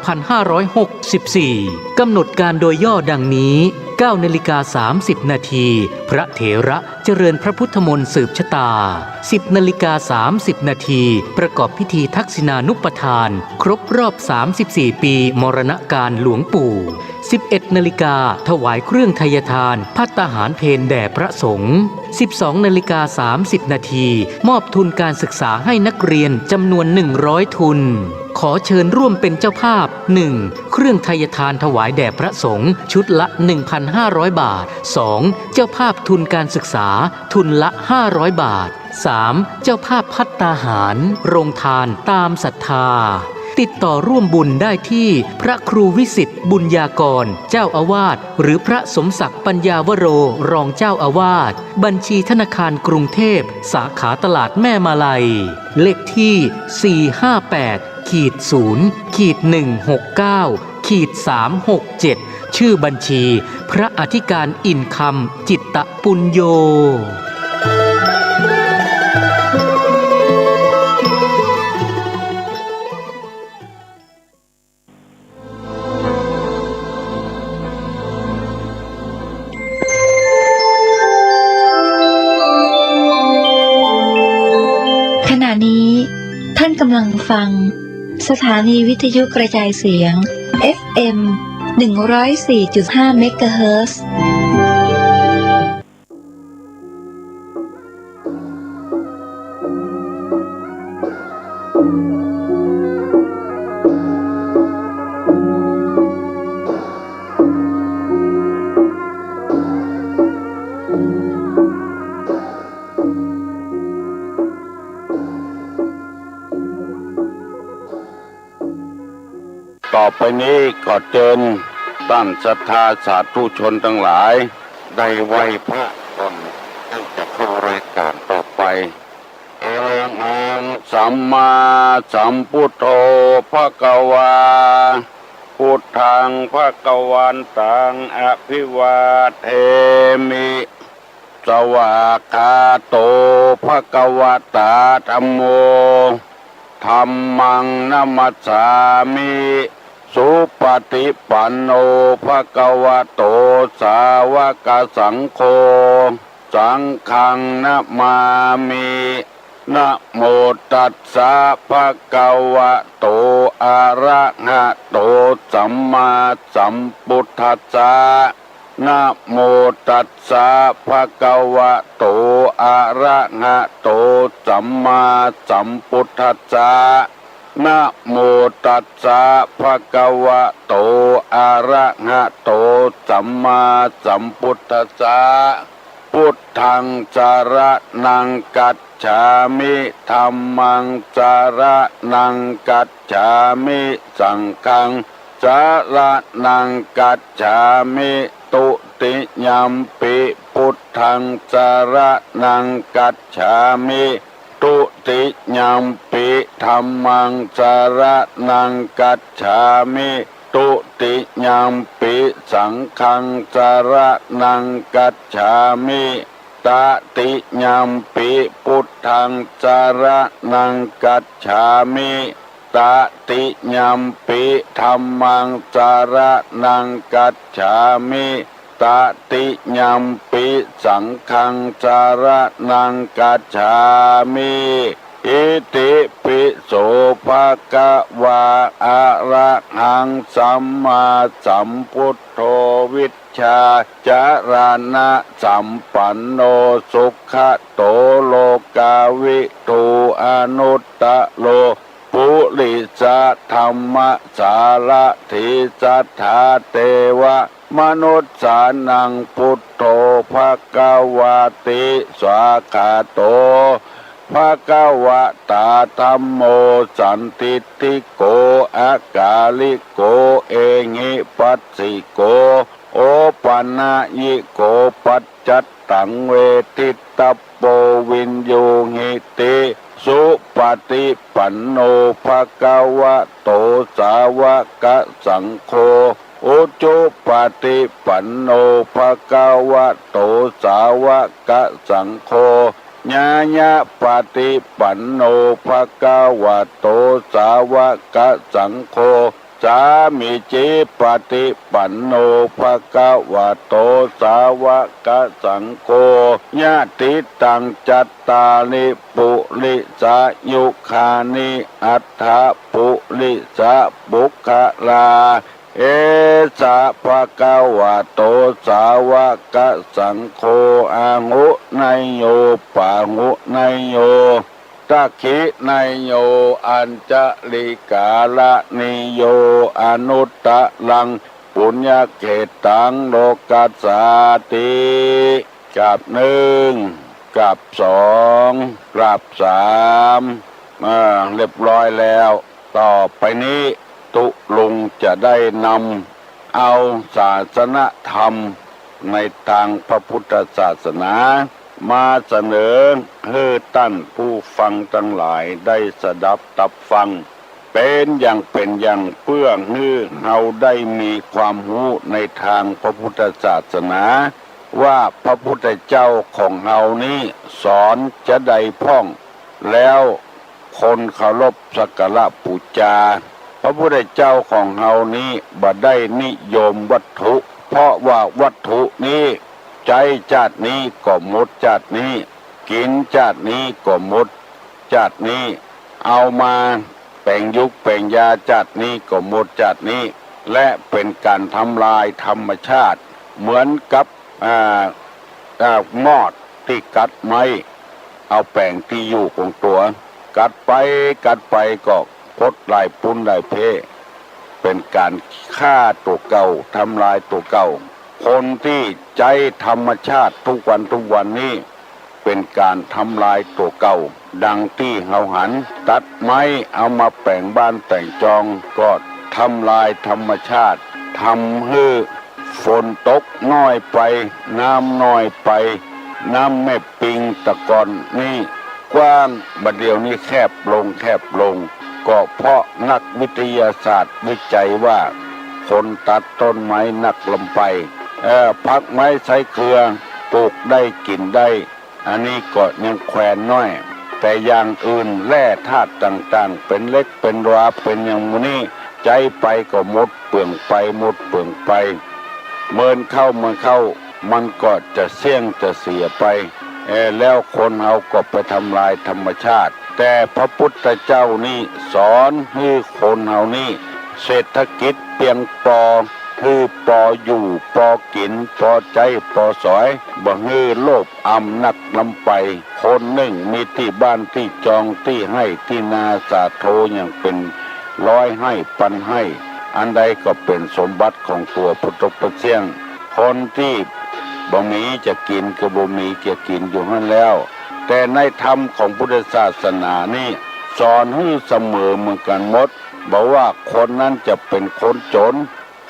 2564 กำหนดการโดยย่อดังนี้ 9:30 น.พระเถระเจริญพระพุทธมนต์สืบชะตา 10:30 น.ประกอบพิธีทักษิณานุปทานครบรอบ34 ปีมรณกาลหลวงปู่ 11:00 น.ถวายเครื่องไทยทานภัตตาหารเพลแด่พระสงฆ์ 12:30 น.มอบทุนการศึกษาให้นักเรียนจำนวน100 ทุนขอเชิญร่วมเป็นเจ้าภาพ 1. เครื่องไทยทานถวายแด่พระสงฆ์ชุดละ 1,500 บาท 2. เจ้าภาพทุนการศึกษาทุนละ500 บาท 3. เจ้าภาพภัตตาหารโรงทานตามศรัทธาติดต่อร่วมบุญได้ที่พระครูวิสิทธิ์บุญญากรเจ้าอาวาสหรือพระสมศักดิ์ปัญญาวโรรองเจ้าอาวาสบัญชีธนาคารกรุงเทพสาขาตลาดแม่มาลัยเลขที่ 458-0-169-367 ชื่อบัญชีพระอธิการอินคำจิตตปุญโญขณะนี้ท่านกำลังฟังสถานีวิทยุกระจายเสียง FM 104.5 เมกะเฮิรตซ์ ต่อไปนี้ก็เจิญตั้นศรัทธาสาธุชนทั้งหลายได้ไหว้พระก่อนที่จะเข้ารายการต่อไปอะระหังสัมมาสัมพุทโธภควาพุทธังภควันตังอภิวาเทมิสวากขาโตภควตาธัมโมธัมมังนัมมัสสามิสุปฏิปันโนภควโตสาวกสังโฆสังฆังนะมามินะโมตัสสะภะคะวะโตอะระหะโตสัมมาสัมพุทธัสสะนะโมตัสสะภะคะวะโตอะระหะโตสัมมาสัมพุทธัสสะนะโมตัสสะภะคะวะโตอะระหะโตสัมมาสัมพุทธัสสะพุทธังสรณังกัจฉามิธัมมังสรณังกัจฉามิสังฆังสรณังกัจฉามิตุติยัมปิพุทธังสรณังกัจฉามิตุติยัมปิธัมมังสรณังกัจฉามิตุติยัมปิสังฆังสรณังกัจฉามิตติยัมปิพุทธังสรณังกัจฉามิตติยัมปิธัมมังสรณังกัจฉามิตติยัมปิสังฆังสรณังกัจฉามิอิติปิโสภะคะวะอะระหังสัมมาสัมพุทโธวิชชาจารณะสัมปันโนสุขโตโลกาวิทูอนุตตะโลปุริสธรรมสารถิสัทธาเทวะมนุษย์สานังพุทโธภควาติสวากขาโตภควตาธัมโมสันติติโกอากาลิโกเอหิปัสสิโกโอปัญญิโกปัจจัตตังเวทิตปโปวินโยหิติสุปฏิปันโนภควโตสาวกสังโฆอุจุปฏิปันโนภควโตสาวกสังโฆญาญาปฏิปันโนภควโตสาวกสังโฆ สามิจิปฏิปันโนภะคะวะโตสาวกสังโฆญาติตังจัตตาลิปุริสายุคานิอัฏฐปุริสะบุคคลาเอสะภะคะวะโตสาวกสังโฆอาหุนายโยปาหุนายโยตักขินายโยอัญจลิกาละนิโยอนุตตะลังปุญญเขตังโลกัสสาติกับหนึ่งกับสองกับสามเรียบร้อยแล้วต่อไปนี้ตุลุงจะได้นำเอาศาสนธรรมในทางพระพุทธศาสนามาเสนอให้ท่านผู้ฟังทั้งหลายได้สดับตับฟังเป็นอย่างเพื่อให้เราได้มีความรู้ในทางพระพุทธศาสนาว่าพระพุทธเจ้าของเรานี้สอนจะได้พ่องแล้วคนเคารพสักการะบูชาพระพุทธเจ้าของเรานี้บ่ได้นิยมวัตถุเพราะว่าวัตถุนี้ใจชาตินี้ก็หมดชาตินี้กินชาตินี้ก็หมดชาตินี้เอามาแป่งยุคแป่งยาชาตินี้ก็หมดชาตินี้และเป็นการทำลายธรรมชาติเหมือนกับมอดที่กัดไม้เอาแป่งที่อยู่ของตัวกัดไปก็พดลายปุ้นลายเพเป็นการฆ่าตัวเก่าทำลายตัวเก่าคนที่ใจธรรมชาติทุกวันนี้เป็นการทำลายตัวเก่าดังที่เฮาหันตัดไม้เอามาแปลงบ้านแต่งจองก็ทำลายธรรมชาติทำให้ฝนตกน้อยไปน้ำน้อยไปน้ำแม่ปิงตะกอนนี่กว้างบัดเดียวนี้แคบลงก็เพราะนักวิทยาศาสตร์วิจัยว่าคนตัดต้นไม้หนักลงไปพักไม้ใช้เครือปลูกได้กินได้อันนี้ก็ยังแขวนน้อยแต่อย่างอื่นแร่ธาตุต่างๆเป็นเล็กเป็นราเป็นอย่างนี้ใจไปก็หมดเปลืองไปเมินเข้ามันก็จะเสี่ยงจะเสียไปแล้วคนเอาก็ไปทำลายธรรมชาติแต่พระพุทธเจ้านี่สอนให้คนเอานี่เศรษฐกิจเพียงพอคือพออยู่พอกินพอใจพอสอยบ่ฮื้อโลภอำนักลำไปคนหนึ่งมีที่บ้านที่จองที่ให้ที่นาสาโทอย่างเป็นร้อยให้ปันให้อันใดก็เป็นสมบัติของตัวพุทธประเสียงคนที่บ่มีจะกินก็บ่มีจะกินอยู่นั่นแล้วแต่ในธรรมของพุทธศาสนานี่สอนให้เสมอเหมือนกันหมดบอกว่าคนนั้นจะเป็นคนจน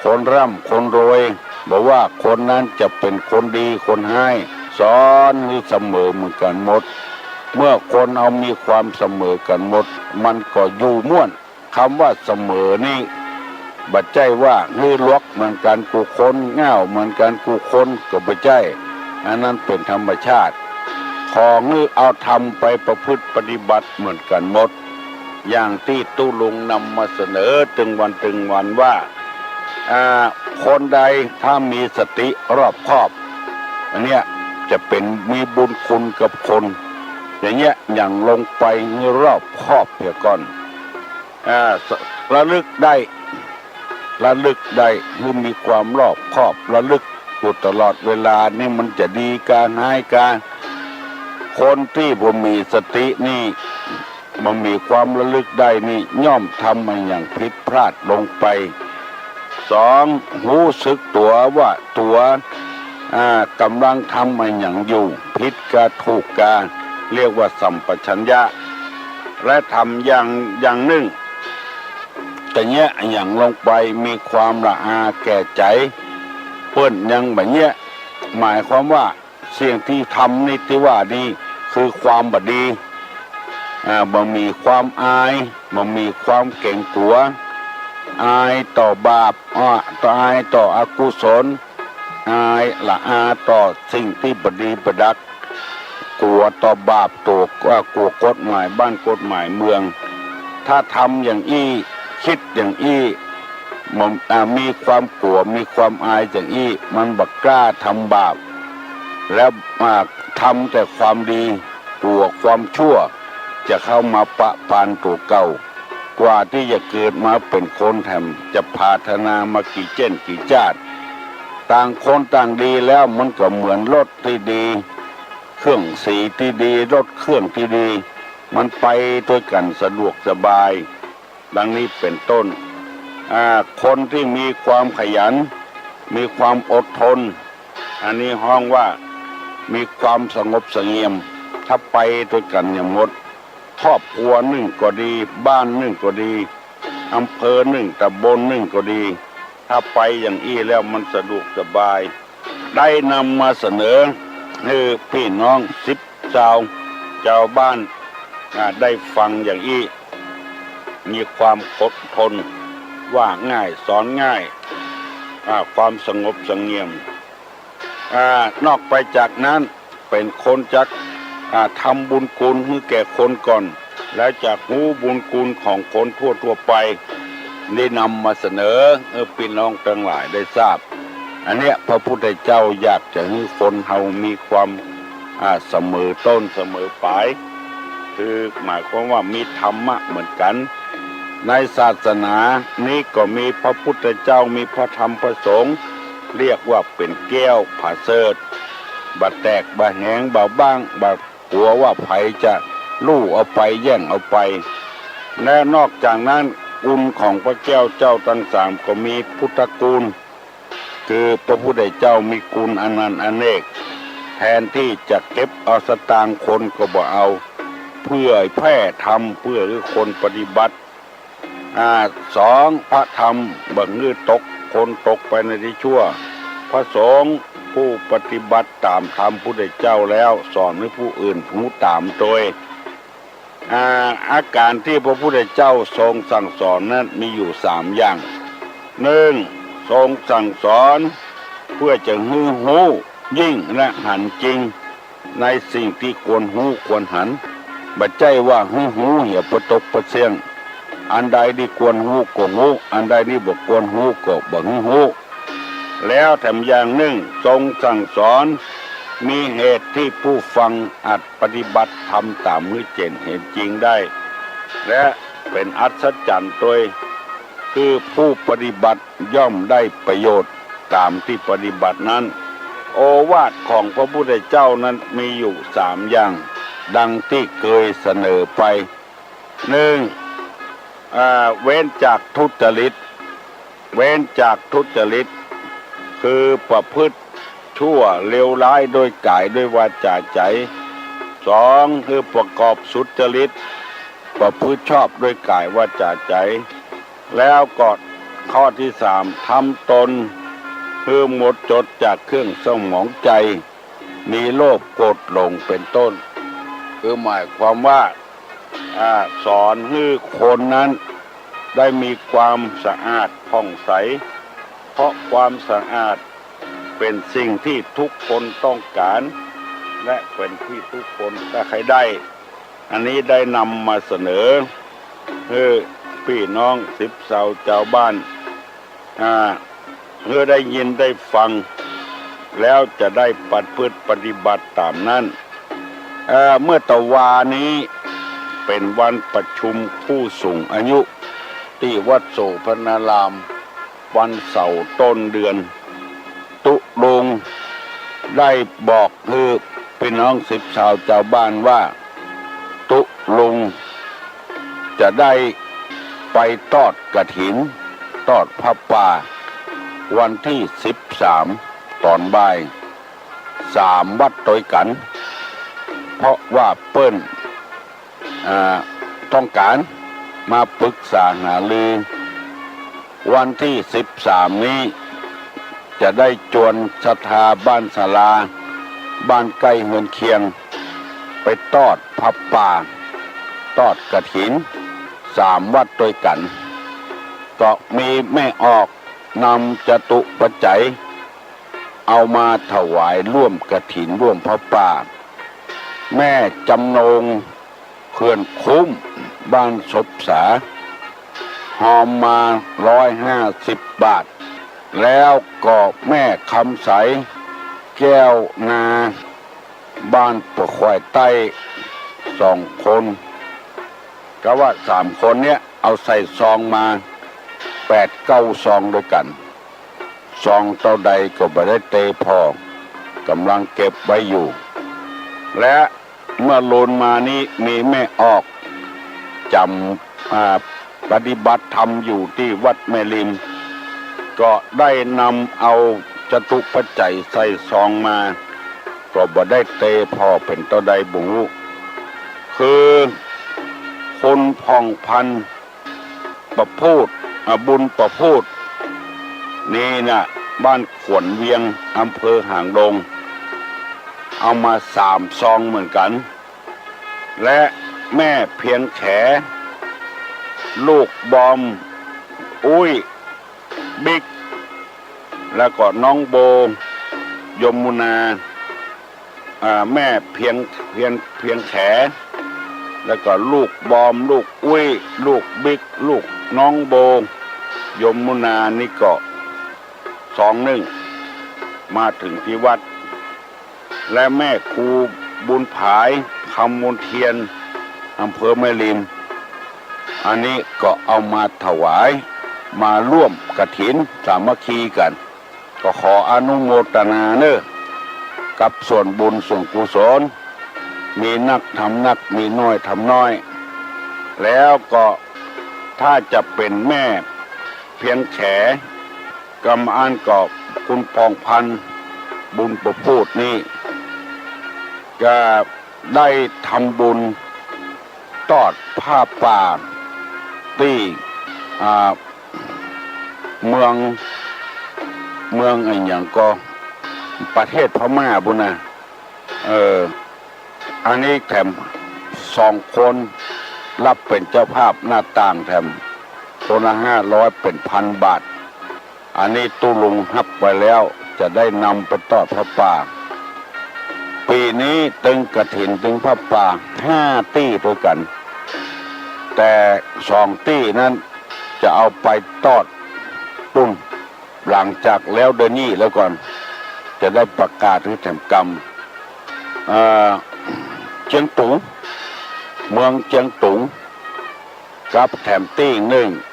คนร่ำคนรวยบอกว่าคนนั้นจะเป็นคนดีคนให้สอนให้เสมอเหมือนกันหมดเมื่อคนเอามีความเสมอกันหมดมันก็อยู่ม่วนคำว่าเสมอนี่บัดใจว่าฮือลวกเหมือนกันกูคนเง่าเหมือนกันกูคนก็บัดใจอันนั้นเป็นธรรมชาติของนี่เอาทำไปประพฤติปฏิบัติเหมือนกันหมดอย่างที่ตู้ลุงนำมาเสนอตึงวันว่าคนใดถ้ามีสติรอบคอบอันเนี้ยจะเป็นมีบุญคุณกับคนอย่างเงี้ยอย่างลงไปรอบคอบเพียก่อนระลึกได้คือมีความรอบคอบระลึกอยู่ตลอดเวลานี่มันจะดีการให้การคนที่บ่มีสตินี่มันมีความระลึกได้นี่ย่อมทำมันอย่างผิดพลาดลงไปสองรู้สึกตัวว่าตัวกำลังทำมันอย่างอยู่ผิดกะถูกกะเรียกว่าสัมปชัญญะและทำอย่างหนึ่งแต่เนี้ยอย่างลงไปมีความละอาแก่ใจเปิ้นยังแบบเนี้ยหมายความว่าเสิ่งที่ทำนี่ที่ว่านี่คือความบดีบ่มีความอายบ่มีความเก่งตัวอายต่อบาปอายต่ออกุศลอายละอาต่อสิ่งที่บดีประดักกลัวต่อบาปตัวกลัวกฎหมายบ้านกฎหมายเมืองถ้าทำอย่างอี้คิดอย่างอี้ มันมีความกลัวมีความอายอย่างนี้มันบักกล้าทำบาปแล้วทำแต่ความดีกลัวความชั่วจะเข้ามาปะปานตัวเก่ากว่าที่จะเกิดมาเป็นคนแถมจะพาธนามากี่เจนกี่ชาติต่างคนต่างดีแล้วมันก็เหมือนรถที่ดีเครื่องสีที่ดีรถเครื่องที่ดีมันไปด้วยกันสะดวกสบายดังนี้เป็นต้นคนที่มีความขยันมีความอดทนอันนี้ห้องว่ามีความสงบเสงี่ยมถ้าไปด้วยกันอย่างหมดครอบครัวหนึ่งก็ดีบ้านหนึ่งก็ดีอำเภอหนึ่งตำบลหนึ่งก็ดีถ้าไปอย่างอี้แล้วมันสะดวกสบายได้นำมาเสนอให้พี่น้อง10ชาวบ้านได้ฟังอย่างอี้มีความอดทนว่าง่ายสอนง่ายความสงบเสงี่ยมนอกไปจากนั้นเป็นคนจักทำบุญคุณให้แก่คนก่อนแล้วจากรู้บุญคุณของคนทั่วไปได้นำมาเสนอพี่น้องทั้งหลายได้ทราบอันเนี้ยพระพุทธเจ้าอยากจะให้คนเฮามีความเสมอต้นเสมอปลายคือหมายความว่ามีธรรมะเหมือนกันในศาสนานี้ก็มีพระพุทธเจ้ามีพระธรรมพระสงฆ์เรียกว่าเป็นแก้วผาเสดบาแตกบาแหงบาบ้างบากลัวว่าไผจะลู่เอาไปแย่งเอาไปและนอกจากนั้นคุณของพระแก้วเจ้าทั้งสามก็มีพุทธคุณคือพระพุทธเจ้ามีคุณอนันต์อเนกแทนที่จะเก็บเอาสตางค์คนก็บ่เอาเพื่อแพร่ธรรมเพื่อให้คนปฏิบัติสองพระธรรมบังเงื่อตกคนตกไปในที่ชั่วพระสงฆ์ผู้ปฏิบัติตามธรรมพุทธเจ้าแล้วสอนให้ผู้อื่นรู้ตามโดยอาการที่พระพุทธเจ้าทรงสั่งสอนนั้นมีอยู่3อย่างหนึ่งทรงสั่งสอนเพื่อจะฮือฮู้ยิ่งและหันจริงในสิ่งที่ควรฮู้ควรหันบัดใจว่าฮือฮู้เหี่ยประตกประเสียงอันใดที่ควรฮู้ก็ฮู้อันใดที่บ่ควรฮู้ก็บ่ฮู้แล้วแถมอย่างหนึ่งทรงสั่งสอนมีเหตุที่ผู้ฟังอาจปฏิบัติทำตามมือเจนเห็นจริงได้และเป็นอัศจรรย์โดยคือผู้ปฏิบัติย่อมได้ประโยชน์ตามที่ปฏิบัตินั้นโอวาทของพระพุทธเจ้านั้นมีอยู่3อย่างดังที่เคยเสนอไปหนึ่งเว้นจากทุจริตเว้นจากทุจริตคือประพฤติชั่วเลวร้ายโดยกายด้วยวาจาใจสองคือประกอบสุจริตประพฤติชอบด้วยกายวาจาใจแล้วก็ข้อที่3ทำตนคือหมดจดจากเครื่องเศร้าหมองใจมีโลภโกรธหลงเป็นต้นคือหมายความว่าสอนให้คนนั้นได้มีความสะอาดผ่องใสเพราะความสะอาดเป็นสิ่งที่ทุกคนต้องการและเป็นที่ทุกคนถ้าใครได้อันนี้ได้นำมาเสนอพี่น้องชาวบ้านเพื่อได้ยินได้ฟังแล้วจะได้ปฏิบัติตามนั้นเมื่อตะวานี้เป็นวันประชุมผู้สูงอายุที่วัดโสภณารามวันเสาร์ต้นเดือนตุลงได้บอกคือพี่น้องชาวบ้านว่าตุลงจะได้ไปทอดกฐินทอดผ้าป่าวันที่13ตอนบ่าย3 วัดโดยกันเพราะว่าเปิ้นต้องการมาปรึกษาหารือวันที่13นี้จะได้จวนศรัทธาบ้านศาลาบ้านใกล้เฮือนเคียงไปทอดผ้าป่าทอดกฐิน3 วัดโดยกันก็มีแม่ออกนำจตุปัจจัยเอามาถวายร่วมกฐินร่วมผ้าป่าแม่จำนงเขื่อนคุ้มบ้านศพสา หอมมา150 บาทแล้วก็แม่คำใสแก้วนาบ้านปะควายใต้2 คนก็ว่า3 คนเนี้ยเอาใส่ซองมา8-9 ซองด้วยกันซองเท่าใดก็ไม่ได้เตพอกำลังเก็บไว้อยู่และเมื่อโลนมานี้มีแม่ออกจำปฏิบัติธรรมอยู่ที่วัดแม่ริมก็ได้นำเอาจตุปัจจัยใส่ซองมาก็บ่ได้เตพอเป็นเท่าใดบุญคือคนผ่องพันประพูดบุญประพูดนี่นะบ้านขวนเวียงอำเภอหางดงเอามา3 ซองเหมือนกันและแม่เพียงแขลูกบอมอุ้ยบิ๊กแล้วก็น้องโบยมุนาแม่เพียงแขแล้วก็ลูกบอมลูกอุ้ยลูกบิ๊กลูกน้องโบยมุนานี่ก็21มาถึงที่วัดและแม่ครูบุญผายคำมนเทียนอำเภอแม่ริมอันนี้ก็เอามาถวายมาร่วมกฐินสามัคคีกันก็ขออนุโมทนาเนอะกับส่วนบุญส่วนกุศลมีนักทำนักมีน้อยทำน้อยแล้วก็ถ้าจะเป็นแม่เพียงแขกำอันก็คุณปองพันธ์บุญประพูดนี่ก็ได้ทำบุญทอดผ้าป่าที่เมืองอย่างก็ประเทศพม่าบุญนะอันนี้แถม2 คนรับเป็นเจ้าภาพหน้าต่างแถมคนละ500เป็น1,000 บาทอันนี้ตู้ลุงฮับไปแล้วจะได้นำไปทอดผ้าป่าปีนี้ตึงกฐินตึงผ้าป่า5 ตี้ด้วยกันแต่2 ตี้นั้นจะเอาไปทอดตุ้นหลังจากแล้วเดือนนี้แล้วก่อนจะได้ประกาศหรือแถมกรรมเจียงตุงเมืองเจียงตุงกับแถมตี้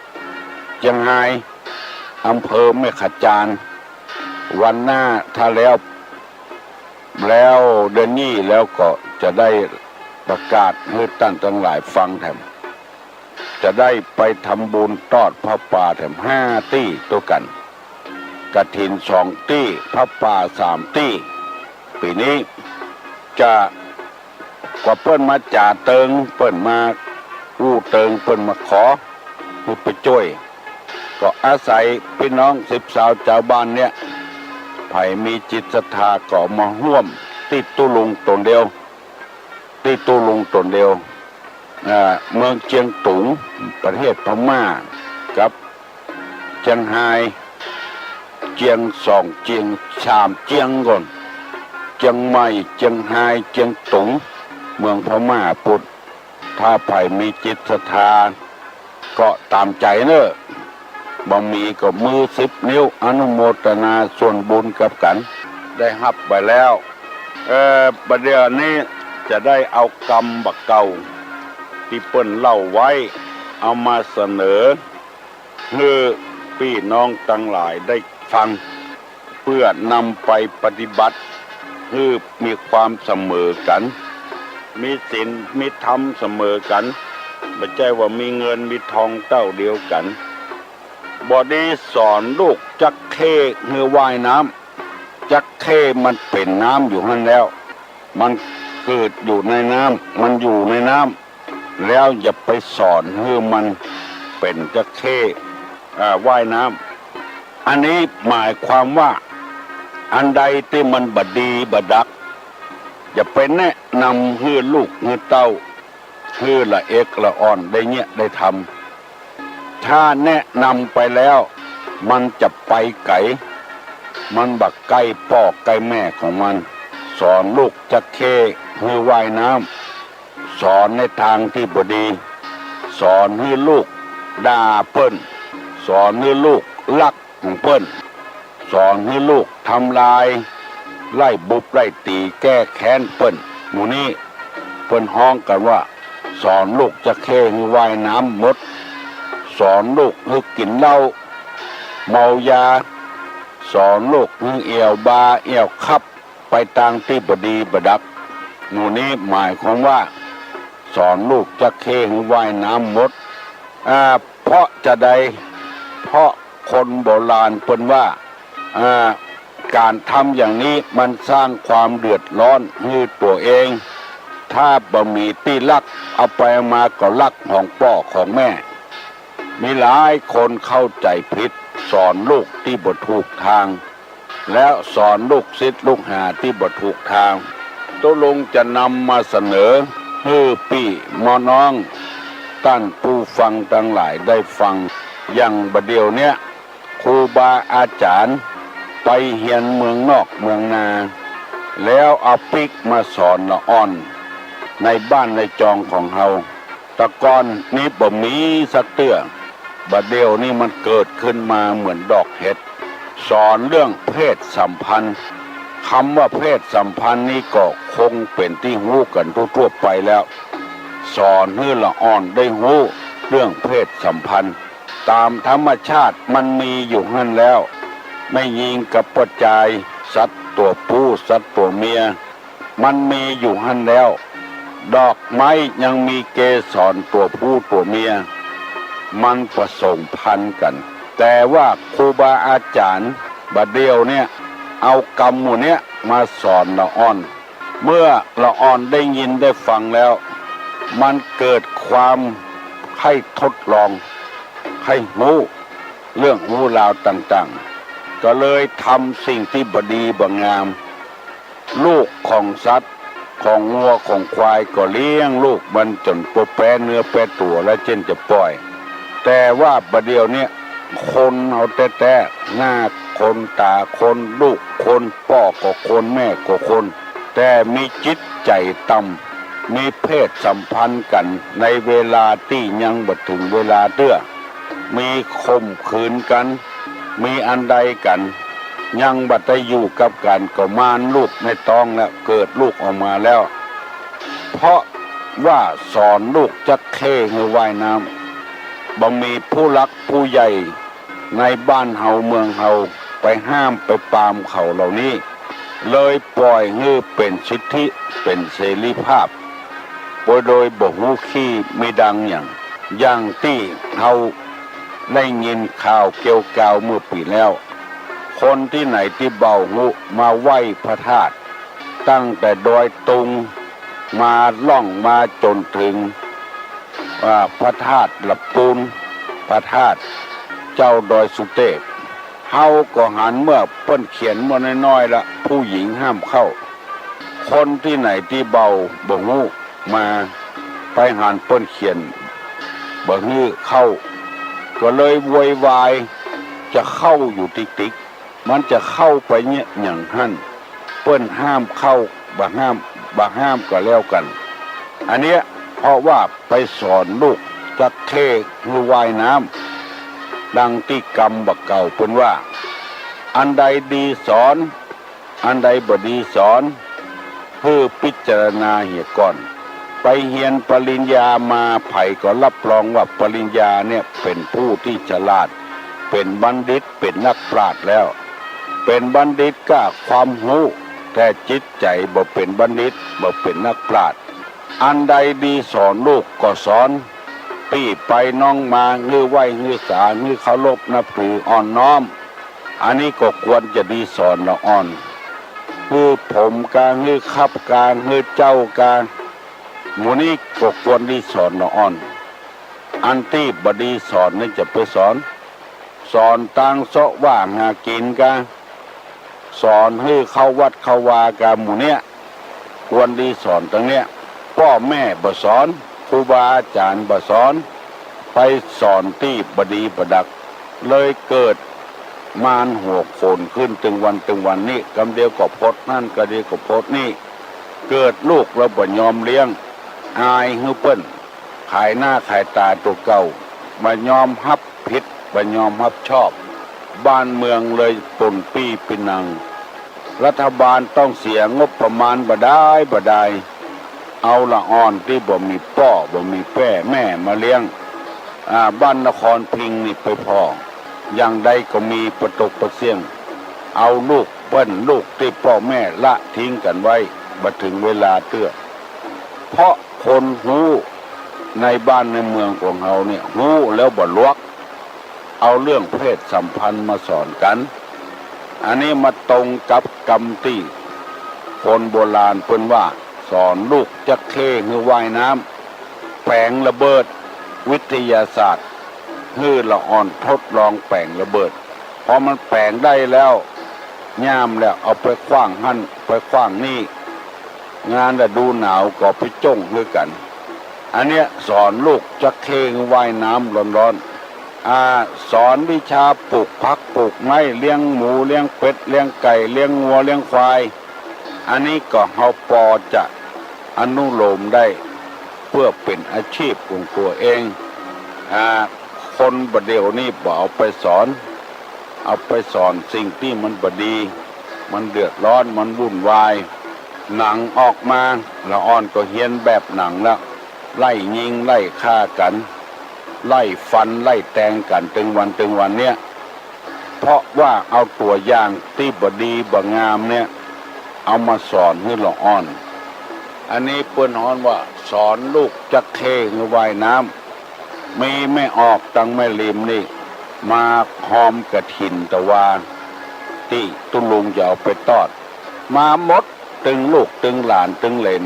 1เจียงไฮ้อำเภอแม่ขจานวันหน้าถ้าแล้วเดือนนี้แล้วก็จะได้ประกาศให้ท่านทั้งหลายฟังแถมจะได้ไปทำบุญทอดพระป่าแถม5 ตี้ตัวกันกฐิน2 ตี้พระป่า3 ตี้ปีนี้จะกว่าเปิ้นมาจ่าเติงเปิ้นมาอู้เติงเปิ้นมาขอให้ไปช่วยก็อาศัยพี่น้อง10 สาวชาวบ้านเนี่ยไผมีจิตศรัทธาก็มาร่วมติดตู้ลุงตนเดียวเมืองเจียงตุงประเทศพม่ากับเจียงไฮ้เจียง2เจียง3เจียงก่อนเจียงใหม่เจียงไฮ้เจียงตุงเมืองพม่าปุดถ้าไผมีจิตศรัทธาก็ตามใจเนอะบ่มีก็มือ10 นิ้วอนุโมทนาส่วนบุญกับกันได้รับไปแล้วประเดี๋ยวนี้จะได้เอากรรมบักเก่าที่เปิ้นเล่าไว้เอามาเสนอให้พี่น้องทั้งหลายได้ฟังเพื่อนำไปปฏิบัติให้มีความเสมอกันมีศีลมีธรรมเสมอกันไม่ใช่ว่ามีเงินมีทองเต้าเดียวกันบ่ได้สอนลูกจักเข้เฮือว่ายน้ำจักเข้มันเป็นน้ำอยู่นั่นแล้วมันเกิดอยู่ในน้ำมันอยู่ในน้ำแล้วอย่าไปสอนให้มันเป็นจักเข้ว่ายน้ำอันนี้หมายความว่าอันใดที่มันบดีบดักอย่าไปแนะนำให้ลูกให้เต้าให้ละเอกละอ่อนได้เนี่ยได้ทำถ้าแนะนำไปแล้วมันจะไปไกลมันบักใกล้พ่อใกล้แม่ของมันสอนลูกจักเข้ให้ว่ายน้ำสอนในทางที่บดีสอนให้ลูก ด่าเปิ้นสอนให้ลูกลักของเปิ้นสอนให้ลูกทำลายไล่บุบไล่ตีแก้แค้นเปิ้นหมู่นี้เปิ้นฮ้องกันว่าสอนลูกจะเข้ให้ว่ายน้ำหมดสอนลูกให้กินเหล้าเมายาสอนลูกให้เอี่ยวบาเอี่ยวคับไปตางที่บดีบดักหมู่นี้หมายความว่าสอนลูกจะเข้ให้ว่ายน้ำหมดเพราะจะใดเพราะคนโบราณเปิ้นว่าการทำอย่างนี้มันสร้างความเดือดร้อนให้ตัวเองถ้าบ่มีที่ลักเอาไปมาก็ลักของพ่อของแม่มีหลายคนเข้าใจผิดสอนลูกที่บ่ถูกทางแล้วสอนลูกศิษย์ลูกหาที่บ่ถูกทางตกลงจะนำมาเสนอให้พี่มอน้องท่านผู้ฟังทั้งหลายได้ฟังอย่างบัดเดียวเนี้ยครูบาอาจารย์ไปเฮียนเมืองนอกเมืองนาแล้วเอาปิกมาสอนละอ่อนในบ้านในจองของเฮาตะกอนนี้บ่มีสักเตื้อบัดเดียวนี่มันเกิดขึ้นมาเหมือนดอกเห็ดสอนเรื่องเพศสัมพันธ์คำว่าเพศสัมพันธ์นี่ก็คงเป็นที่รู้กันทั่วๆไปแล้วสอนให้ละอ่อนได้รู้เรื่องเพศสัมพันธ์ตามธรรมชาติมันมีอยู่หั่นแล้วไม่ยิงกับปัจจัยสัตว์ตัวผู้สัตว์ตัวเมียมันมีอยู่หั่นแล้วดอกไม้ยังมีเกสรตัวผู้ตัวเมียมันผสมพันธุ์กันแต่ว่าครูบาอาจารย์บัดเดียวเนี่ยเอากรรมหมู่เนี้ยมาสอนละอ่อนเมื่อละอ่อนได้ยินได้ฟังแล้วมันเกิดความให้ทดลองให้รู้เรื่องรู้ราวต่างๆก็เลยทำสิ่งที่บดีบ่งามลูกของสัตว์ของวัวของควายก็เลี้ยงลูกมันจนตัวแปรเนื้อแปรตัวแล้วเช่นจะปล่อยแต่ว่าประเดี๋ยวนี้คนเอาแต่หน้าคนตาคนลูกคนพ่อก็คนแม่ก็คนแต่มีจิตใจต่ำมีเพศสัมพันธ์กันในเวลาที่ยังบ่ถึงเวลาเตื้อมีข่มขืนกันมีอันใดกันยังบัดได้อยู่กับกันก็มานลูกในท้องแล้วเกิดลูกออกมาแล้วเพราะว่าสอนลูกจะเข้ให้ว่ายน้ำบ่มีผู้รักผู้ใหญ่ในบ้านเฮาเมืองเฮาไปห้ามไปปรามเขาเหล่านี้เลยปล่อยให้เป็นสิทธิเป็นเสรีภาพโดยบ่ฮู้ขี้ไม่ดังอย่างที่เฮาได้ยินข่าวเกี่ยวกาวเมื่อปีแล้วคนที่ไหนที่เบาหูมาไหว้พระธาตุตั้งแต่ดอยตุงมาล่องมาจนถึงพระธาตุลับปูนพระธาตุเจ้าดอยสุเทพเฮาก็หันเมื่อเปิ้นเขียนมาน้อยๆละผู้หญิงห้ามเข้าคนที่ไหนที่เบาบ่ฮู้มาไปหันเปิ้นเขียนบ่ฮื้อเข้าก็เลยโวยวายจะเข้าอยู่ติ๊กมันจะเข้าไปเนี่ยอย่างหั่นเปิ้นห้ามเข้าบ่ห้ามก็แล้วกันอันเนี้ยเพราะว่าไปสอนลูกจะเทคือว่ายน้ำดังที่กรรมบักเก่าเปิ้นว่าอันใดดีสอนอันใดบ่ดีสอนเพื่อพิจารณาเหียก่อนไปเรียนปริญญามาไผก็รับรองว่าปริญญาเนี่ยเป็นผู้ที่ฉลาดเป็นบัณฑิตเป็นนักปราชญ์แล้วเป็นบัณฑิตก็ความรู้แต่จิตใจบ่เป็นบัณฑิตบ่เป็นนักปราชญ์อันใดดีสอนลูกก็สอนพี่ไปน้องมาเงื่อไหวเงื่อสาเงื่อเคารพนับถืออ่อนน้อมอันนี้ก็ควรจะดีสอนละอ่อนคือผมกาเงื่อขับกาเงื่อเจ้ากาหมู่นี้ก็ควรดีสอนละอ่อนอันที่บดีสอนนี่จะไปสอนตังเสาะว่าหากินกาสอนให้เข้าวัดเข้าวากาหมู่เนี้ยควรดีสอนตรงเนี้ยพ่อแม่บ่สอนครูบาอาจารย์บ่สอนไปสอนที่บดีประดักเลยเกิดมารหัวโขนขึ้นตึงวันนี้กำเดียวก็พดนั่นกำเดียวก็พดนี่เกิดลูกแล้วบ่ยอมเลี้ยงอายฮือเปิ้นขายหน้าขายตาตัวเก่า บ่ยอมรับผิดบ่ยอมรับชอบบ้านเมืองเลยป่นปี้ปินังรัฐบาลต้องเสียงบประมาณบ่ได้เอาละอ่อนที่บ่มีพ่อบ่มีแม่มาเลี้ยงบ้านนครพิงค์นี่ไปพออย่างใดก็มีประตกประเสี่ยงเอาลูกเปิ้นลูกที่พ่อแม่ละทิ้งกันไว้บ่ถึงเวลาเตื้อเพราะคนหู้ในบ้านในเมืองของเราเนี่ยหู้แล้วบ่ลวกเอาเรื่องเพศสัมพันธ์มาสอนกันอันนี้มาตรงกับกรรมที่คนโบราณเพิ่นว่าสอนลูกจักเข้คือว่ายน้ำแปลงระเบิดวิทยาศาสตร์ฮือละอ่อนทดลองแปลงระเบิดพอมันแปลงได้แล้วย่ามแล้วเอาไปขว้างหั่นไปขว้างนี่งานฤดูหนาวก็ไปจ้งด้วยกันอันเนี้ยสอนลูกจักเข้คือว่ายน้ำร้อนสอนวิชาปลูกผักปลูกไม้เลี้ยงหมูเลี้ยงเป็ดเลี้ยงไก่เลี้ยงวัวเลี้ยงควายอันนี้ก็เฮาพอจะอนุโลมได้เพื่อเป็นอาชีพของตัวเองคนบัดเดี๋ยวนี้บ่เอาไปสอนสิ่งที่มันบ่ดีมันเดือดร้อนมันวุ่นวายหนังออกมาละอ่อนก็เฮียนแบบหนังแล้วไล่ยิงไล่ฆ่ากันไล่ฟันไล่แทงกันตึงวันเนี่ยเพราะว่าเอาตัวอย่างที่บ่ดีบ่งามเนี่ยเอามาสอนให้ละอ่อนอันนี้เปิ้นฮ้อนว่าสอนลูกจักเข้คือว่ายน้ำมีไม่ออกตังแม่ริมนี่มาหอมกระถินตะวาที่ตุลุงจะเอาไปทอดมาหมดตึงลูกตึงหลานตึงเหลน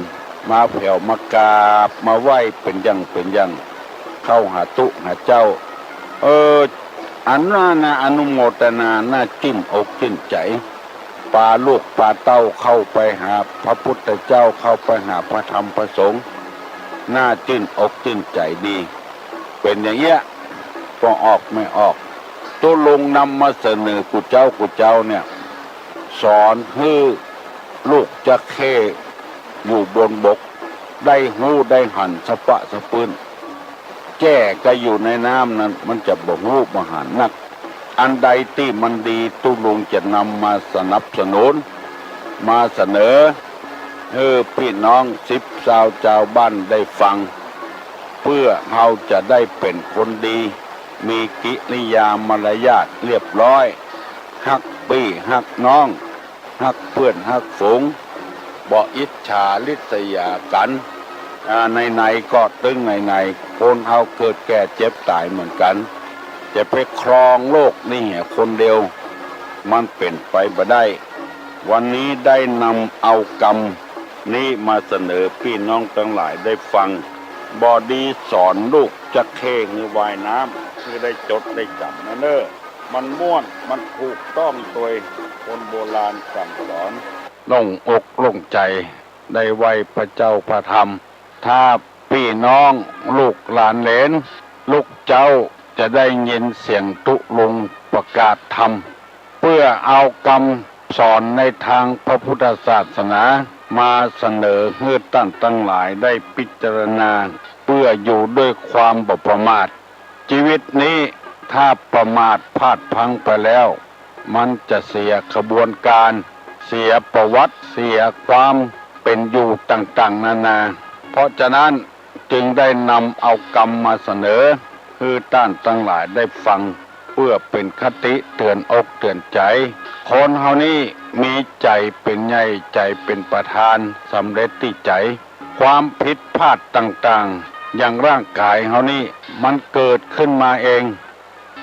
มาแผ่วมากราบมาไหว้เป็นยังเข้าหาตุหาเจ้าอันนั้นนะอนุโมทนาน่าจิ้มอกจิ้มใจปาลูกปาเต้าเข้าไปหาพระพุทธเจ้าเข้าไปหาพระธรรมพระสงฆ์น่าจิ้นอกจิ้นใจดีเป็นอย่างเงี้ยก็ออกไม่ออกตัวลงนำมาเสนอกูเจ้าเนี่ยสอนให้ลูกจักเข้อยู่บนบกได้หู้ได้หันสะปะสะปืนแก้ก็อยู่ในน้ำนั้นมันจะบ่หู้บ่หันนักอันใดที่มันดีตุลุงจะนำมาสนับสนุนมาเสนอพี่น้อง10 ชาวบ้านได้ฟังเพื่อเราจะได้เป็นคนดีมีกิริยามารยาทเรียบร้อยฮักพี่ฮักน้องฮักเพื่อนฮักฝูงบ่อิจฉาริษยากันในก็ตึงในคนเฮาเกิดแก่เจ็บตายเหมือนกันจะไปครองโลกนี่คนเดียวมันเป็นไปบ่ได้วันนี้ได้นำเอากรรมนี้มาเสนอพี่น้องทั้งหลายได้ฟังบอดีสอนลูกจักเข้คือว่ายน้ำคือได้จดได้จำนะมันม่วนมันถูกต้องตัวคนโบราณสั่งสอนลงอกลงใจได้ไหวพระเจ้าพระธรรมถ้าพี่น้องลูกหลานเหลนลูกเจ้าจะได้ยินเสียงตุลงประกาศธรรมเพื่อเอากรรมสอนในทางพระพุทธศาสนามาเสนอให้ท่านทั้งหลายได้พิจารณาเพื่ออยู่ด้วยความบ่ประมาทชีวิตนี้ถ้าประมาทพลาดพลั้งไปแล้วมันจะเสียขบวนการเสียประวัติเสียความเป็นอยู่ต่างๆนานาเพราะฉะนั้นจึงได้นำเอากรรมมาเสนอคือท่านทั้งหลายได้ฟังเพื่อเป็นคติเตือนอกเตือนใจคนเฮานี้มีใจเป็นใหญ่ใจเป็นประธานสำเร็จที่ใจความผิดพลาดต่างๆอย่างร่างกายเฮานี้มันเกิดขึ้นมาเอง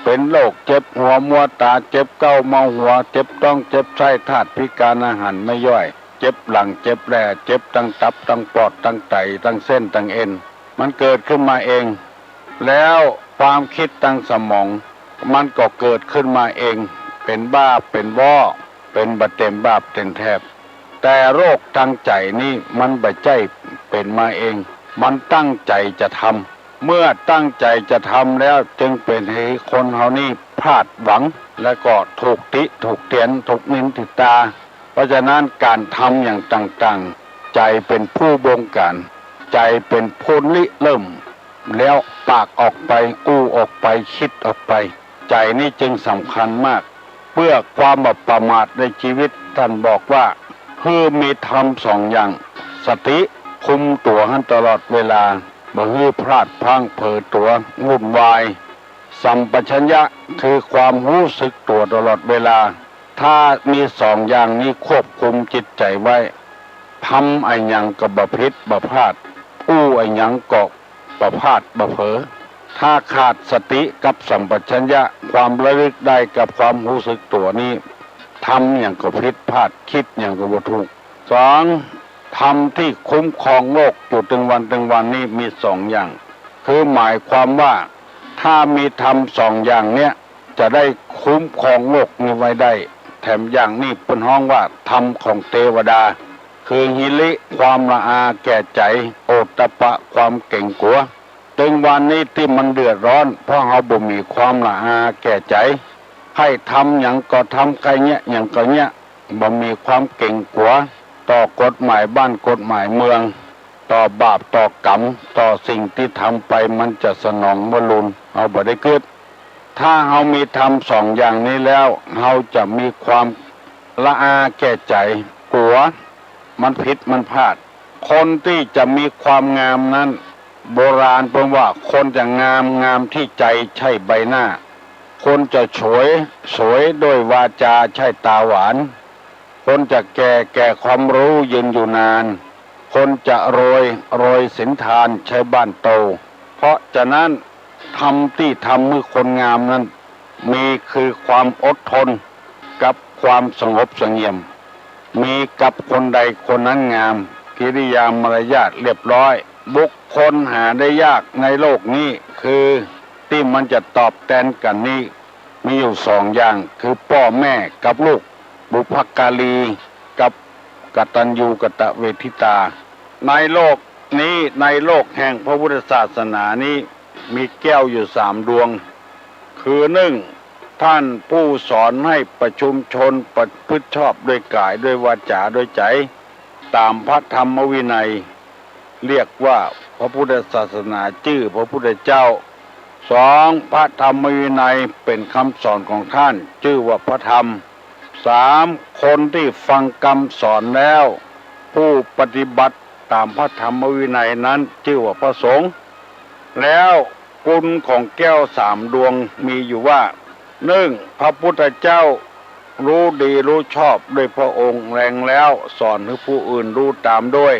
เป็นโรคเจ็บหัวมัวตาเจ็บเก้าเมาหัวเจ็บต้องเจ็บไส้ธาตุพิการอาหารไม่ย่อยเจ็บหลังเจ็บแร่เจ็บตั้งตับตั้งปอดตั้งไตตั้งเส้นตั้งเอ็นมันเกิดขึ้นมาเองแล้วความคิดตั้งสมองมันก็เกิดขึ้นมาเองเป็นบ้าเป็นว่อเป็นบะเต็มบาปเต็มแทบแต่โรคทางใจนี่มันบ่ใจเป็นมาเองมันตั้งใจจะทำเมื่อตั้งใจจะทำแล้วจึงเป็นให้คนเฮานี่พลาดหวังและก็ถูกติถูกเตียนถูกนินทิตาเพราะฉะนั้นการทำอย่างต่างๆใจเป็นผู้บงการใจเป็นผู้ริเริ่ม แล้วปากออกไปอู้ออกไปคิดออกไปใจนี่จึงสำคัญมากเพื่อความประมาทในชีวิตท่านบอกว่าคือมีธรรมสองอย่างสติคุมตัวให้ตลอดเวลาบ่ฮือพลาดพลั้งเผลอตัววุ่นวายสัมปชัญญะคือความรู้สึกตัวตลอดเวลาถ้ามีสองอย่างนี้ควบคุมจิตใจไว้ทำไอ้หยังก็บ่ผิดบ่พลาดอู้ไอ้หยังก็บ่พลาดบ่เผลอถ้าขาดสติกับสัมปชัญญะความระลึกได้กับความรู้สึกตัวนี้ทำอย่างก็ผิดพลาดคิดอย่างก็บ่ถูกสองธรรมที่คุ้มครองโลกอยู่ถึงวันนี้มีสองอย่างคือหมายความว่าถ้ามีธรรมสองอย่างเนี้ยจะได้คุ้มครองโลกนี้ไว้ได้แถมอย่างนี้เป็นห้องว่าธรรมของเทวดาคือหิริความละอาแก่ใจโอตตัปปะความเก่งกลัวถึงวันนี้ที่มันเดือดร้อนเพราะเราบ่มีความละอาแก่ใจให้ทำอย่างก็ทำใครเนี้ยอย่างก็เนี้ยบ่มีความเก่งกลัวต่อกฎหมายบ้านกฎหมายเมืองต่อบาปต่อกรรมต่อสิ่งที่ทำไปมันจะสนองมรุนเอาบ่ได้เกิดถ้าเรามีธรรมสองอย่างนี้แล้วเราจะมีความละอาแก่ใจกลัวมันผิดมันพลาดคนที่จะมีความงามนั้นโบราณบอกว่าคนจะงามที่ใจใช่ใบหน้าคนจะสวยด้วยวาจาใช่ตาหวานคนจะแก่ความรู้ยืนอยู่นานคนจะโรยสินธานใช้บ้านโตเพราะฉะนั้นธรรมที่ทำมือคนงามนั้นมีคือความอดทนกับความสงบเสงี่ยมมีกับคนใดคนนั้นงามกิริยามารยาทเรียบร้อยบุคคลหาได้ยากในโลกนี้คือที่มันจะตอบแทนกันนี้มีอยู่สองอย่างคือพ่อแม่กับลูกบุพการีกับกตัญญูกตเวทิตาในโลกนี้ในโลกแห่งพระพุทธศาสนานี้มีแก้วอยู่สามดวงคือหนึ่งท่านผู้สอนให้ประชุมชนประพฤติชอบด้วยกายด้วยวาจาด้วยใจตามพระธรรมวินัยเรียกว่าพระพุทธศาสนาชื่อพระพุทธเจ้าสองพระธรรมวินัยเป็นคำสอนของท่านชื่อว่าพระธรรมสามคนที่ฟังคำสอนแล้วผู้ปฏิบัติตามพระธรรมวินัยนั้นชื่อว่าพระสงฆ์แล้วคุณของแก้วสามดวงมีอยู่ว่าหนึ่งพระพุทธเจ้ารู้ดีรู้ชอบด้วยพระองค์แรงแล้วสอนให้ผู้อื่นรู้ตามด้วย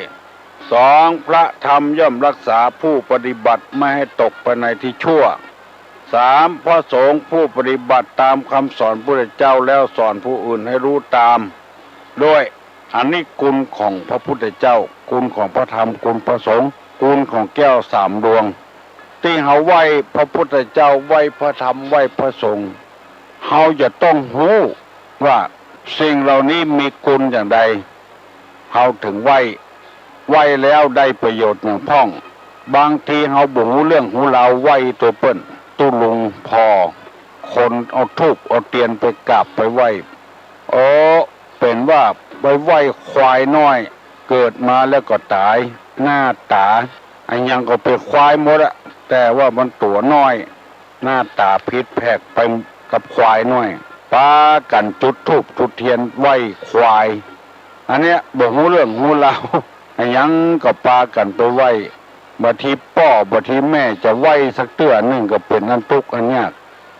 สองพระธรรมย่อมรักษาผู้ปฏิบัติไม่ให้ตกไปในที่ชั่วสามพระสงฆ์ผู้ปฏิบัติตามคำสอนพระพุทธเจ้าแล้วสอนผู้อื่นให้รู้ตามด้วยอันนี้คุณของพระพุทธเจ้าคุณของพระธรรมคุณพระสงฆ์คุณของแก้วสามดวงที่เฮาไหว้พระพุทธเจ้าไหว้พระธรรมไหว้พระสงฆ์เฮาจะต้องรู้ว่าสิ่งเหล่านี้มีคุณอย่างใดเฮาถึงไหว้แล้วได้ประโยชน์อย่างพ่องบางทีเฮาบ่รู้เรื่องหูเราไหว้ตัวเปิ้นตู้ลุงพอคนเอาธูปเอาเทียนไปกราบไปไหว้เป็นว่าไปไหว้ควายน้อยเกิดมาแล้วก็ตายหน้าตาอันยังก็เป็นควายหมดอะแต่ว่ามันตัวน้อยหน้าตาพิษแผกไปกับควายน้อยปากันจุดธูปจุดเทียนไหว้ควายอันเนี้ยบ่รู้เรื่องรู้ราวอันยังก็ปากันไปไหว้บัดทีพ่อบัดทีแม่จะไหว้สักเตื้อนึงก็เป็นอันทุกข์อันยาก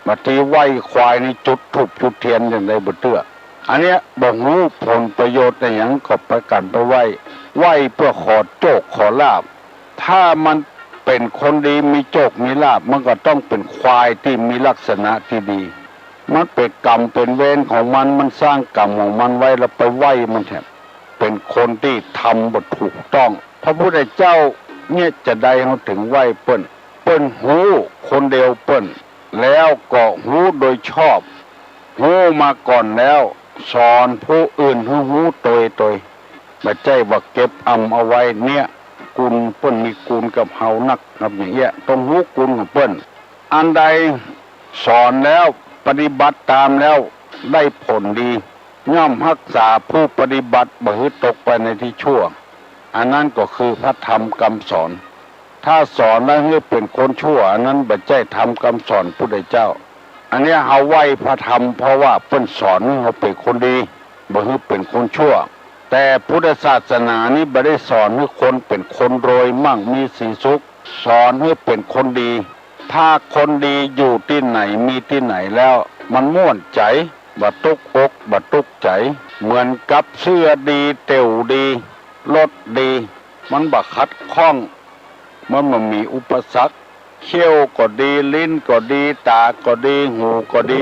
บัดทีไหว้ควายนี่จุดธูปจุดเทียนอย่างใดบ่เตื้ออันเนี้ยบ่รู้ผลประโยชน์ในหยังก็ไปกันไปไหว้เพื่อขอโชคขอลาภถ้ามันเป็นคนดีมีโชคมีลาภมันก็ต้องเป็นควายที่มีลักษณะที่ดีมันเป็นกรรมเป็นเวรของมันสร้างกรรมของมันไว้แล้วไปไหว้มันแทบเป็นคนที่ทำบ่ถูกต้องพระพุทธเจ้าเนี่ยจะได้เขาถึงไหว้เปิ้นหูคนเดียวเปิ้นแล้วก็หูโดยชอบหูมาก่อนแล้วสอนผู้อื่นให้หูโดยไม่ใช่ว่าเก็บเอาไว้เนี่ยคุณเปิ้นมีคุณกับเฮานักครับอย่างเงี้ยต้องหูคุณของเปิ้นอันใดสอนแล้วปฏิบัติตามแล้วได้ผลดีย่อมรักษาผู้ปฏิบัติบ่ให้ตกไปในที่ชั่วอันนั้นก็คือพระธรรมคำสอน ถ้าสอนแล้วให้เป็นคนชั่วอันนั้นบัจใจทำคำสอนพุทธเจ้าอันนี้เฮาไหว้พระธรรมเพราะว่าเพิ่นสอนให้เฮาเป็นคนดีบ่ให้เป็นคนชั่วแต่พุทธศาสนานี้บ่ได้สอนให้คนเป็นคนรวยมั่งมีสีสุขสอนให้เป็นคนดีถ้าคนดีอยู่ที่ไหนมีที่ไหนแล้วมันม่วนใจบ่ตุกอกบ่ตุกใจเหมือนกับเสื้อดีเต่วดีรถดีมันบ่ขัดข้องมันบ่มีอุปสรรคเขี้ยวก็ดีลิ้นก็ดีตาก็ดีหูก็ดี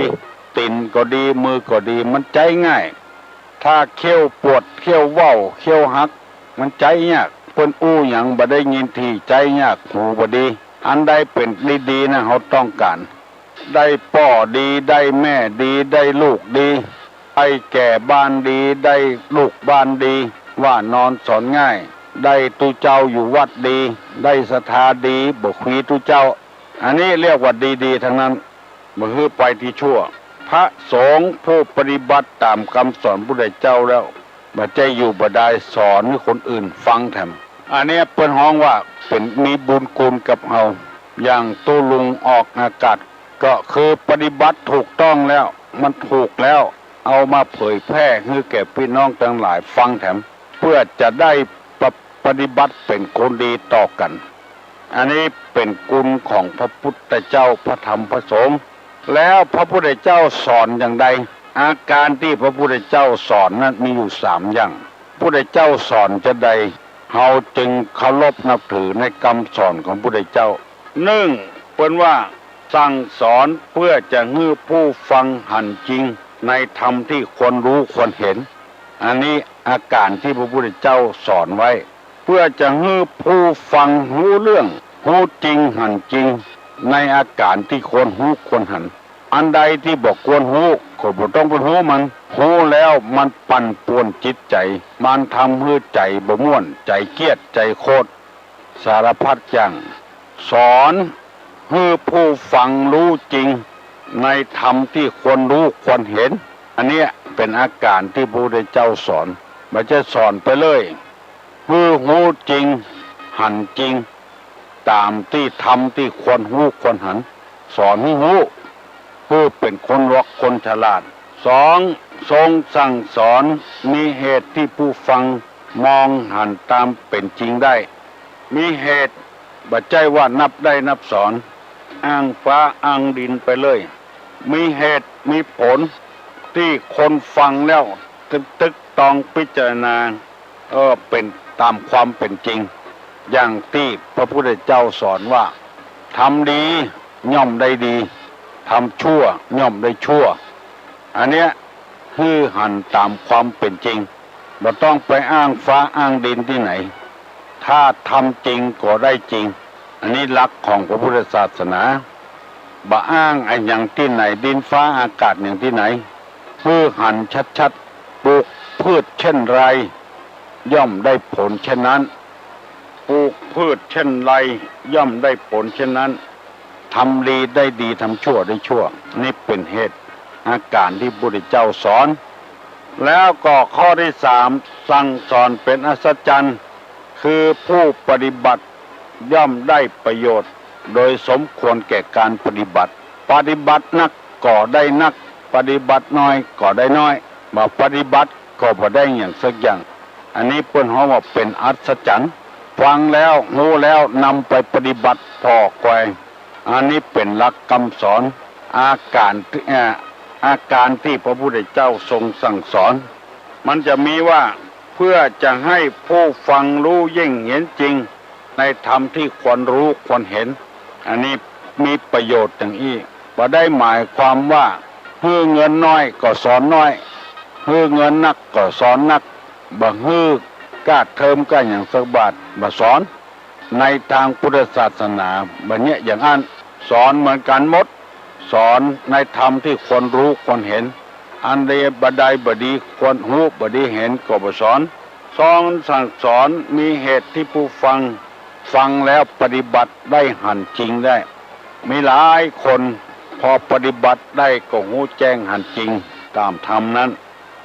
ตีนก็ดีมือก็ดีมันใจง่ายถ้าเขี้ยวปวดเขี้ยวเว้าเขี้ยวหักมันใจยากเพิ่นอู้หยังบ่ได้ยินที่ใจยากหูบ่ดีอันใดเป็นดีๆนะเฮาต้องการได้พ่อดีได้แม่ดีได้ลูกดีได้แก่บ้านดีได้ลูกบ้านดีว่านอนสอนง่ายได้ตุเจ้าอยู่วัดดีได้ศรัทธาดีบ่คุยตุเจ้าอันนี้เรียกว่าดีๆทั้งนั้นบ่ฮือไปที่ชั่วพระสงฆ์ผู้ปฏิบัติตามคำสอนพุทธเจ้าแล้วบ่ใจอยู่บ่ได้สอนให้คนอื่นฟังแถมอันนี้เปิ้นฮ้องว่าเป็นมีบุญคุณกับเฮาอย่างตู้ลุงออกอากาศก็คือปฏิบัติถูกต้องแล้วมันถูกแล้วเอามาเผยแพร่ให้แก่พี่น้องทั้งหลายฟังแถมเพื่อจะได้ปฏิบัติเป็นคนดีต่อกันอันนี้เป็นกุลของพระพุทธเจ้าพระธรรมพระสงฆ์แล้วพระพุทธเจ้าสอนอย่างใดอาการที่พระพุทธเจ้าสอนนั้นมีอยู่3อย่างพระพุทธเจ้าสอนจะใดเฮาจึงเคารพนับถือในคำสอนของพระพุทธเจ้า1เปิ้นว่าสั่งสอนเพื่อจะให้ผู้ฟังหันจริงในธรรมที่ควรรู้ควรเห็นอันนี้อาการที่พระพุทธเจ้าสอนไว้เพื่อจะให้ผู้ฟังรู้เรื่องรู้จริงหันจริงในอาการที่ควรรู้ควรหันอันใดที่บอกควรรู้ก็บ่ต้องไปรู้มันรู้แล้วมันปั่นป่วนจิตใจมันทำให้ใจบ่ม่วนใจเครียดใจโคตรสารพัดอย่างสอนให้ผู้ฟังรู้จริงในธรรมที่ควรรู้ควรเห็นอันนี้เป็นอาการที่พระพุทธเจ้าสอนไม่ใช่สอนไปเลยให้รู้จริงหันจริงตามที่ธรรมที่ควรรู้ควรหันสอนให้รู้เพื่อเป็นคนรักคนฉลาด2ทรงสั่งสอนมีเหตุที่ผู้ฟังมองหันตามเป็นจริงได้มีเหตุบ่ใจว่านับได้นับสอนอ้างฟ้าอ้างดินไปเลยมีเหตุมีผลที่คนฟังแล้วตึกตองพิจารณาเป็นตามความเป็นจริงอย่างที่พระพุทธเจ้าสอนว่าทำดีย่อมได้ดีทำชั่วย่อมได้ชั่วอันเนี้ยคือหันตามความเป็นจริงบ่ต้องไปอ้างฟ้าอ้างดินที่ไหนถ้าทำจริงก็ได้จริงอันนี้หลักของพระพุทธศาสนาบ่อ้างไอ้อย่างที่ไหนดินฟ้าอากาศอย่างที่ไหนคือหันชัดๆปลูกพืชเช่นไรย่อมได้ผลเช่นนั้นปลูกพืชเช่นไรย่อมได้ผลเช่นนั้นทำดีได้ดีทำชั่วได้ชั่วนี่เป็นเหตุอาการที่พระพุทธเจ้าสอนแล้วก็ข้อที่3สั่งสอนเป็นอัศจรรย์คือผู้ปฏิบัติย่อมได้ประโยชน์โดยสมควรแก่การปฏิบัตินักก็ได้นักปฏิบัติน้อยก็ได้น้อยบ่ปฏิบัติก็บ่ได้อย่างสักอย่างอันนี้เพิ่นฮ้องว่าเป็นอัศจรรย์ฟังแล้วรู้แล้วนำไปปฏิบัติต่อไปอันนี้เป็นหลักคำสอนอาการที่พระพุทธเจ้าทรงสั่งสอนมันจะมีว่าเพื่อจะให้ผู้ฟังรู้ยิ่งเห็นจริงในธรรมที่ควรรู้ควรเห็นอันนี้มีประโยชน์อย่างนี้บ่ได้หมายความว่าฮื้อเงินน้อยก็สอนน้อยฮื้อเงินนักก็สอนนักบ่ฮื้อกาดเทอมก็อย่างสักบาทบ่สอนในทางพุทธศาสนาบัดเนี้ยอย่างนั้นสอนเหมือนกันหมดสอนในธรรมที่ควรรู้ควรเห็นอันใดบ่ได้บ่ดีควรรู้บ่ดีเห็นก็บ่สอนสั่งสอนมีเหตุที่ผู้ฟังแล้วปฏิบัติได้หันจริงได้มีหลายคนพอปฏิบัติได้ก็รู้แจ้งหันจริงตามธรรมนั้น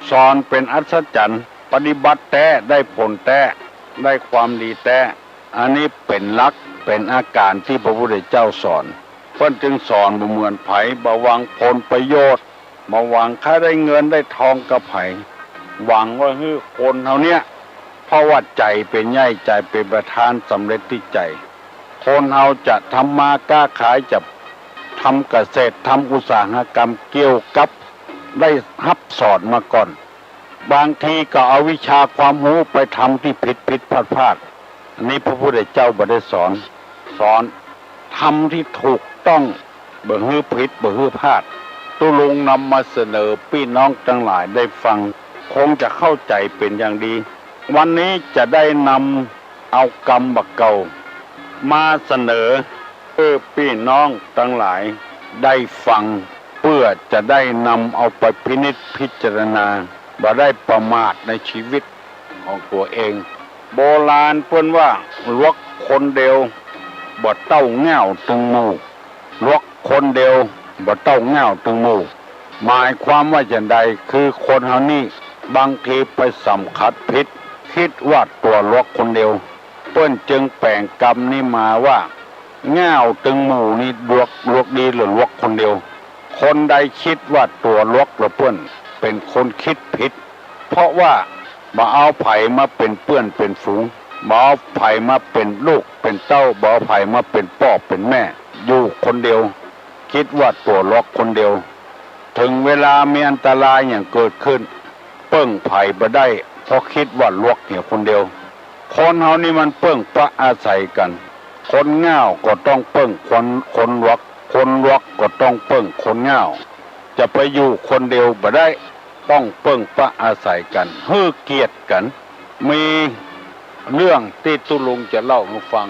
สอนเป็นอัศจรรย์ปฏิบัติแต่ได้ผลแต่ได้ความดีแต่อันนี้เป็นหลัก เป็นอาการที่พระพุทธเจ้าสอนเพิ่นจึงสอนบ่เหมือนไผบ่หวังผลประโยชน์บ่หวังค่าได้เงินได้ทองกับไผหวังว่าคือคนเฮาเนี้ยเพราะว่าใจเป็นใหญ่ใจเป็นประธานสำเร็จที่ใจคนเฮาจะทำมาค้าขายจะทำเกษตรทำอุตสาหกรรมเกี่ยวกับได้รับสอนมาก่อนบางทีก็เอาวิชาความรู้ไปทำที่ผิดพลาดอันนี้พระพุทธเจ้าบ่ได้สอนทำที่ถูกต้องบ่ฮื้อผิดบ่ฮื้อพลาดตุลุงนำมาเสนอพี่น้องทั้งหลายได้ฟังคงจะเข้าใจเป็นอย่างดีวันนี้จะได้นำเอากรรมบักเก่ามาเสนอพี่น้องทั้งหลายได้ฟังเพื่อจะได้นำเอาไปพินิจพิจารณาบ่ได้ประมาทในชีวิตของตัวเองโบราณเพิ่นว่าลวกคนเดียวบ่เต้าแง่วตึงหมู่ลวกคนเดียวบ่เต้าแง่วตึงหมู่หมายความว่าอย่างใดคือคนเฮานี่บางทีไปสำคัญผิดคิดว่าตัวลวกคนเดียวเพิ่นจึงแปลงกรรมนี้มาว่าแง่วตึงหมู่นี่ลวกดีหรือลวกคนเดียวคนใดคิดว่าตัวลวกละเพิ่นเป็นคนคิดผิดเพราะว่าบ่เอาไผมาเป็นเพื่อนเป็นฝูงบ่เอาไผมาเป็นลูกเป็นเต้าบ่เอาไผมาเป็นพ่อเป็นแม่อยู่คนเดียวคิดว่าตัวล็อกคนเดียวถึงเวลามีอันตรายอย่างเกิดขึ้นเปิ้งไผบ่ได้เพราะคิดว่าล็อกเนี่ยคนเดียวคนเฮานี่มันเปิ้งปะอาศัยกันคนง่าวก็ต้องเปิ้งคนล็อกคนล็อกก็ต้องเปิ้งคนง่าวจะไปอยู่คนเดียวบ่ได้ต้องเปิ้งปะอาศัยกันเฮือเกียรติกันมีเรื่องที่ตุลุงจะเล่าให้ฟัง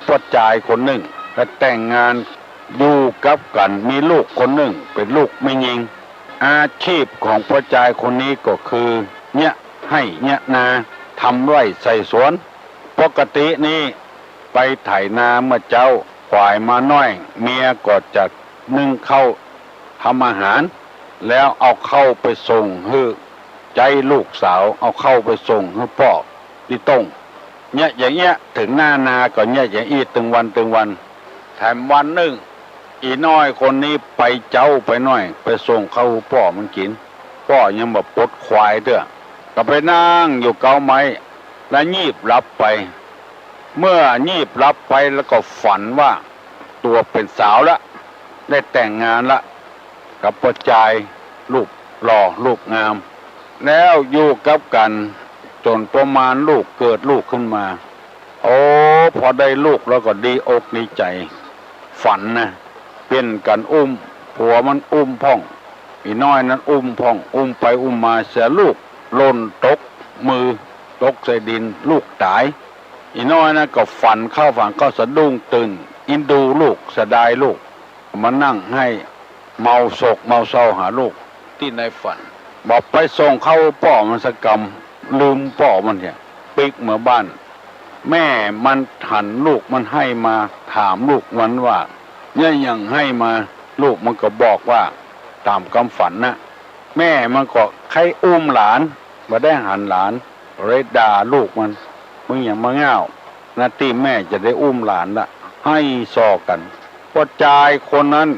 พ่อชายคนหนึ่งและแต่งงานอยู่กับกันมีลูกคนหนึ่งเป็นลูกไม่ยิงอาชีพของพ่อชายคนนี้ก็คือเนี่ยให้เนี่ยนาทำไร่ใส่สวนปกตินี้ไปไถนาเมื่อเจ้าควายมาน้อยเมียก็จะนึ่งข้าวทำอาหารแล้วเอาเข้าไปส่งให้ใจลูกสาวเอาเข้าไปส่งให้พ่อที่ต้งเนี่ยอย่างเงี้ยถึงหน้านาก็เนี่ยอย่างอีตึงวันแถมวันหนึ่งอีน้อยคนนี้ไปเจ้าไปหน่อยไปส่งเข้าพ่อมันกินพ่อยังแบบปลดควายเด้อก็ไปนั่งอยู่เกาไม้แล้วงีบหลับไปเมื่องีบหลับไปแล้วก็ฝันว่าตัวเป็นสาวละได้แต่งงานละกับพ่อชายลูกหล่อลูกงามแล้วอยู่กับกันจนประมาณลูกเกิดลูกขึ้นมาโอ้พอได้ลูกแล้วก็ดีอกดีใจฝันนะเป็นกันอุ้มผัวมันอุ้มพ่องอีน้อยนั้นอุ้มพ่องอุ้มไปอุ้มมาเสียลูกหล่นตกมือตกใส่ดินลูกตายอีน้อยนั้นก็ฝันเข้าสะดุ้งตื่นอินดูลูกเสียดายลูกมานั่งให้เมาโศกเมาเศร้าหาลูกที่ในฝันบอกไปส่งเข้าพ่อมันสกรรมลืมพ่อมันเนี่ยปิกเมื่อบ้านแม่มันหันลูกมันให้มาถามลูกมันว่าเนี่ยยังให้มาลูกมันก็บอกว่าตามคำฝันนะแม่มันก็ใครอุ้มหลานมาได้หันหลานเลยด่าลูกมันมึงอย่างมาง่าวหน้าที่แม่จะได้อุ้มหลานละให้ซอกันพ่อชายคนนั้น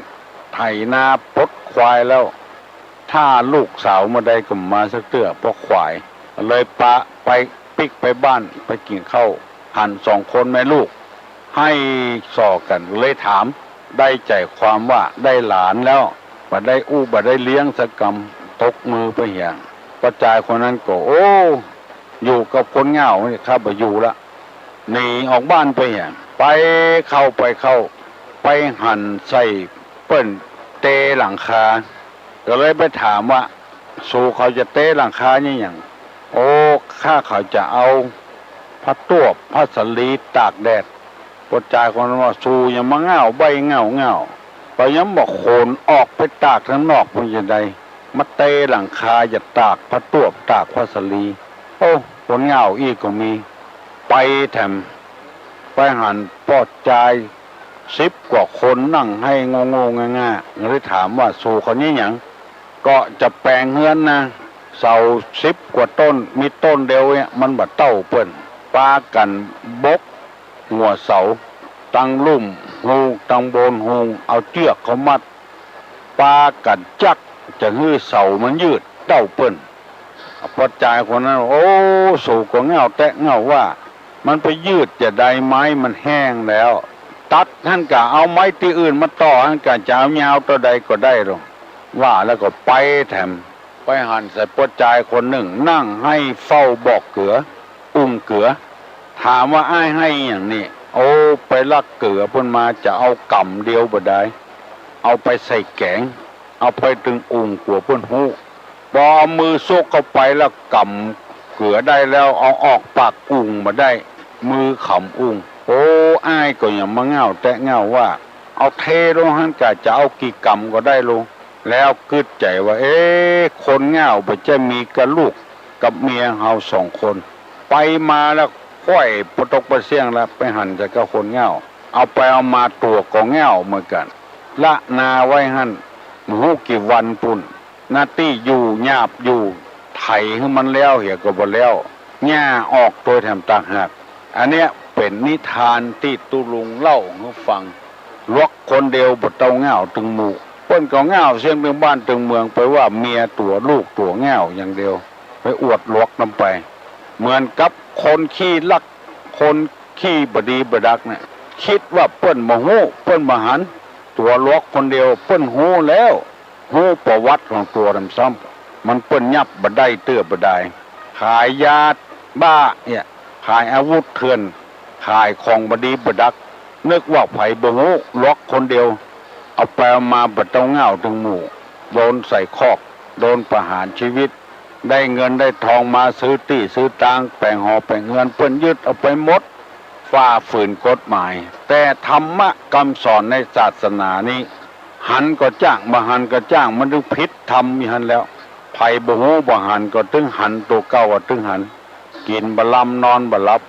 ไถนาปลดควายแล้วถ้าลูกสาวมาได้ก็มาสักเตื้อเพราะควายเลยปะไปปิกไปบ้านไปกินข้าวหันสองคนแม่ลูกให้ซอกันเลยถามได้ใจความว่าได้หลานแล้วบ่ได้บ่ได้เลี้ยงสักกรรมตกมือไปอย่างพ่อชายคนนั้นก็โอ้อยู่กับคนเหงาเนี่ยข้าบ่อยู่ละหนีออกบ้านไปอย่างไปไปหั่นใส่เปิ้นเตหลังคาก็เลยไปถามว่าสู่เขาจะเตหลังคาเนี่ยอย่างโอ้ข้าเขาจะเอาผ้าต้วบผ้าสลีตากแดดพ่อชายคนนั้นว่าสู่ยังมาเหงาใบเหงาไปยังบอกโขนออกไปตากข้างนอกมันจะได้มาเตหลังคาจะตากผ้าต้วบตากผ้าสลีโอ้คนเหงาอีกก็มีไปแถมไปหันพ่อชาย10 กว่าคนนั่งให้งงง่าเลยถามว่าสู่เขานี้อย่างก็จะแปลงเฮือนนะเสา10 กว่าต้นมีต้นเดียวเนี่ยมันบัดเต้าเปิ้นปากันบกหัวเสา ตั้งลุ่มหูตั้งบนหูเอาเชือกเขามัดปากันจักจะฮื้อเสามันยืดเต้าเปิ้นพอจ่ายคนนั้นโอ้สู่ก็เงาแตะเงาว่ามันไปยืดจะได้ไม้มันแห้งแล้วตัดท่านกะเอาไม้ที่อื่นมาต่อท่านกะจะเอายาวตัวใดก็ได้หรอกว่าแล้วก็ไปแถมไปหันใส่พอจ่ายคนหนึ่งนั่งให้เฝ้าบอกเกืออุ้มเกือถามว่าอ้ายให้อย่างนี้โอ้ไปลักเกือเพิ่นมาจะเอากำเดียวบ่ได้เอาไปใส่แกงเอาไปถึงอุ้งกัวเพิ่นหูพอเอามือโซกเข้าไปแล้วกำเกือได้แล้วเอาออกปากอุ้งมาได้มือขำอุ้งโอ้อ้ายก็อย่ามาเงาแต่เงาว่าเอาเทลงหันกะจะเอากี่กำก็ได้ลงแล้วกึดใจว่าคนเงาบ่จะมีกับลูกกับเมียเฮาสองคนไปมาแล้วค่อยปตกประเสียงแล้วไปหันจะกับคนเงาเอาไปเอามาตัวก็เงาเหมือนกันละนาไว้หันหูกี่วันปุ่นหน้าที่อยู่หยาบอยู่ไถให้มันแล้วเหี่ยก็บ่แล้วหญ้าออกตัวแถมต่างหากอันเนี้ยเป็นนิทานที่ตุลุงเล่าให้ฟังลวกคนเดียวบ่เต้าเงาถึงหมู่เปิ้นก็เงาเสียงถึงบ้านถึงเมืองไปว่าเมียตัวลูกตัวเงาอย่างเดียวไปอวดลวกนำไปเหมือนกับคนขี้ลักคนขี้บดีบดักเนี่ยคิดว่าเปิ้นบ่ฮู้เปิ้นบ่หันตัวลวกคนเดียวเปิ้นฮู้แล้วฮู้ประวัติของตัวนํซ้ำมันเปิ้นยับบ่ได้เตื้อบ่ได้ขายยาบ้าเนี่ยขายอาวุธเถื่อนขายของบดีบดักนึกว่าไผบ่ฮู้ลวกคนเดียวเอาไปเอามาบ่ต้องเงาถึงหมู่โดนใส่คอกโดนประหารชีวิตได้เงินได้ทองมาซื้อที่ซื้อตางแปลงหอแปลงเงินเปิ้นยึดเอาไปหมดฝ่าฝืนกฎหมายแต่ธรรมะคำสอนในศาสนานี้หันก็จ้างบ่หันก็จ้างมันถึงผิดธรรมมีหันแล้วไผบ่ฮู้บ่หันก็ถึงหันตัวเก่าว่าถึงหันกินบ่ลำนอนบ่หลับ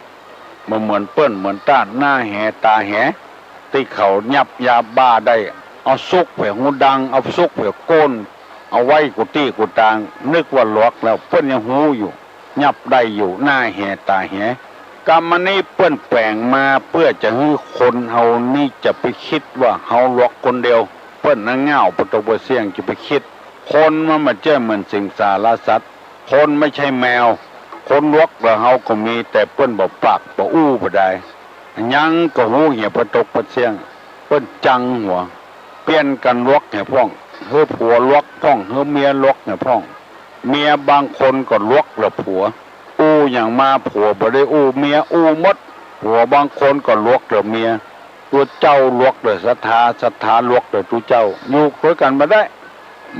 บ่เหมือนเปิ้นเหมือนต้านหน้าแหตาแหที่เขายับยาบ้าได้เอาซุกไปหูดังเอาซุกไปโกนเอาไว้กุฏิกุตางนึกว่าหลอกแล้วเปิ้นยังหูอยู่ยับได้อยู่หน้าแหตาแหกรรมนี้เปิ้นแปลงมาเพื่อจะให้คนเฮานี่จะไปคิดว่าเฮาหลอกคนเดียวเปิ้นน่ะเงาปตบเสียงจะไปคิดคนมันมาเจ้าเหมือนสิงสารสัตว์คนไม่ใช่แมวคนลวกแล้วเฮาก็มีแต่เปิ้นบ่ปากบ่อู้บ่ได้ยังก็หูเหี่ยปตกปเสียงเปิ้นจังหัวเปลี่ยนกันลวกให้พ้องเฮือผัวลวกพ้องเฮือเมียลวกให้พ้องเมียบางคนก็ลวกแล้วผัวอู้อย่างมาผัวบ่ได้อู้เมียอู้หมดผัวบางคนก็ลวกแล้วเมียตัวเจ้าลวกเลยศรัทธาลวกเลยตัวเจ้าอยู่ด้วยกันมาได้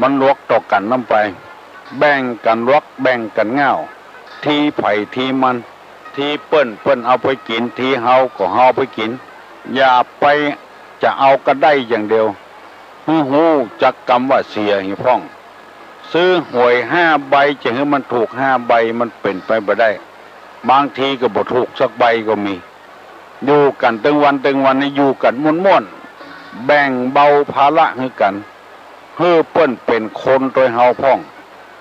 มันลวกต่อกันน้ำไปแบ่งกันลวกแบ่งกันเงาทีไผ่ทีมันทีเปิ้นเอาไปกินทีเฮาก็เฮาไปกินอย่าไปจะเอาก็ได้อย่างเดียวหูจักกรรมว่าเสียหิพ้องซื้อหวย5 ใบจะให้มันถูก5 ใบมันเป็นไปบ่ได้บางทีก็บ่ถูกสักใบก็มีอยู่กันตึงวันนี่อยู่กันม่วนแบ่งเบาภาระให้กันเพื่อเปิ้นเป็นคนโดยเฮาพ้อง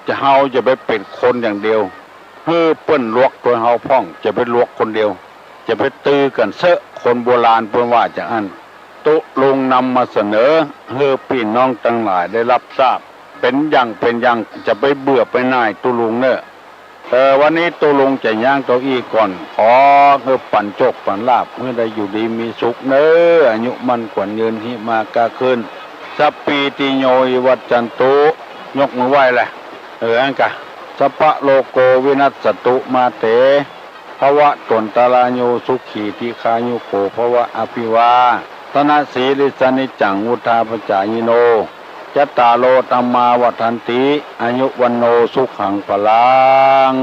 จะเฮาจะไปเป็นคนอย่างเดียวเพื่อเปิ้นลวกโดยเฮาพ้องจะไปลวกคนเดียวจะไปตื้อกันเซอะคนโบราณเปิ้นว่าจะอันตุลงนำมาเสนอเพื่อพี่น้องทั้งหลายได้รับทราบเป็นอย่างจะไปเบื่อไปน่ายตุลุงเนอะวันนี้ตุลุงจะย่างเก้าอี้ก่อนขอเพื่อปั่นโจกปั่นลาบเมื่อได้อยู่ดีมีสุขเนอะอายุมันขวัญยืนหิมากาคืนสัพปีติโยวัจจันตุยกมือไหว้แหละอันกะสัพพะโลโกวินัสสตุมาเตภวะตนตาลาโยสุขีติคายุโกภวะอภิวาตนาสีลิสนิจังวุธาปจายโนจัตตาโลตัมมาวัฏันติอายุวันโนสุขังพลัง